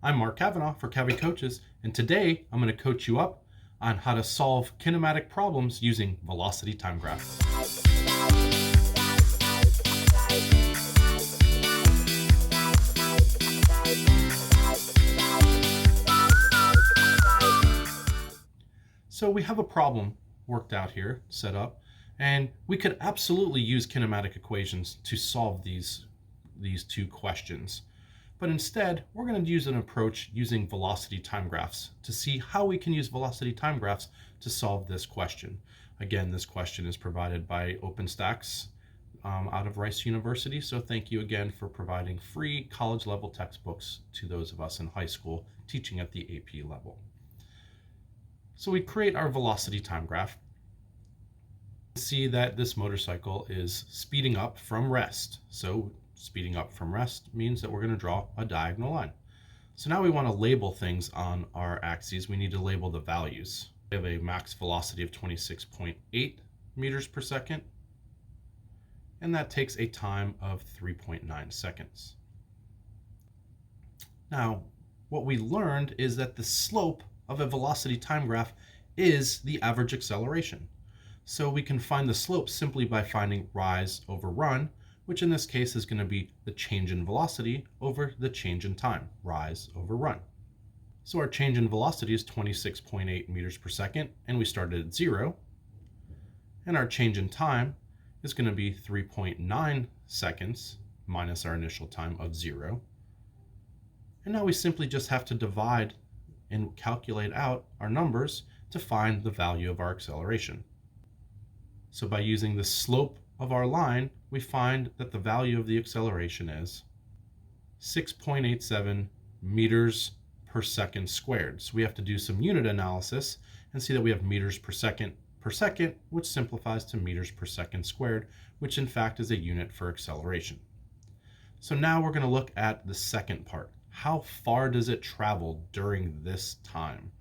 I'm Mark Cavanaugh for Cavi Coaches, and today I'm going to coach you up on how to solve kinematic problems using velocity time graph. So we have a problem worked out here, set up, and we could absolutely use kinematic equations to solve these two questions. But instead, we're going to use an approach using velocity time graphs to see how we can use velocity time graphs to solve this question. Again, this question is provided by OpenStax out of Rice University. So thank you again for providing free college level textbooks to those of us in high school teaching at the AP level. So we create our velocity time graph. See that this motorcycle is speeding up from rest. So speeding up from rest means that we're going to draw a diagonal line. So now we want to label things on our axes. We need to label the values. We have a max velocity of 26.8 meters per second, and that takes a time of 3.9 seconds. Now, what we learned is that the slope of a velocity time graph is the average acceleration. So we can find the slope simply by finding rise over run, which in this case is going to be the change in velocity over the change in time, rise over run. So our change in velocity is 26.8 meters per second, and we started at 0. And our change in time is going to be 3.9 seconds minus our initial time of 0. And now we simply just have to divide and calculate out our numbers to find the value of our acceleration. So by using the slope of our line, we find that the value of the acceleration is 6.87 meters per second squared. So we have to do some unit analysis and see that we have meters per second, which simplifies to meters per second squared, which in fact is a unit for acceleration. So now we're going to look at the second part. How far does it travel during this time?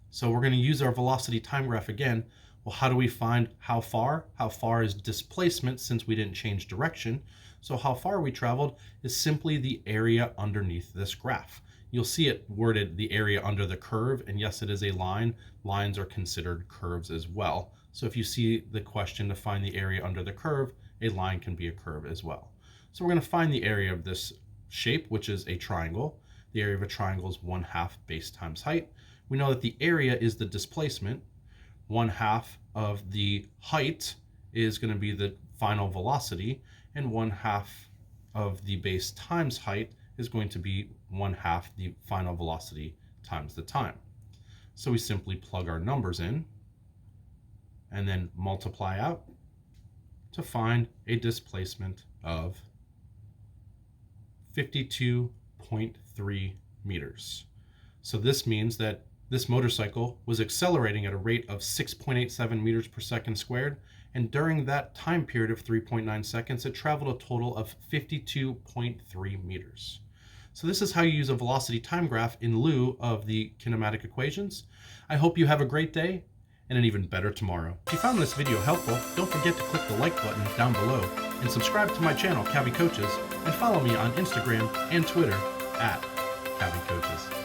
So we're going to use our velocity time graph again. Well, how do we find how far? How far is displacement since we didn't change direction? So how far we traveled is simply the area underneath this graph. You'll see it worded the area under the curve, and yes, it is a line. Lines are considered curves as well. So if you see the question to find the area under the curve, a line can be a curve as well. So we're going to find the area of this shape, which is a triangle. The area of a triangle is 1/2 base times height. We know that the area is the displacement. 1/2 of the height is going to be the final velocity, and 1/2 of the base times height is going to be 1/2 the final velocity times the time. So we simply plug our numbers in and then multiply out to find a displacement of 52.3 meters. So this means that this motorcycle was accelerating at a rate of 6.87 meters per second squared, and during that time period of 3.9 seconds, it traveled a total of 52.3 meters. So this is how you use a velocity time graph in lieu of the kinematic equations. I hope you have a great day and an even better tomorrow. If you found this video helpful, don't forget to click the like button down below and subscribe to my channel, Cavi Coaches, and follow me on Instagram and Twitter at Cavi Coaches.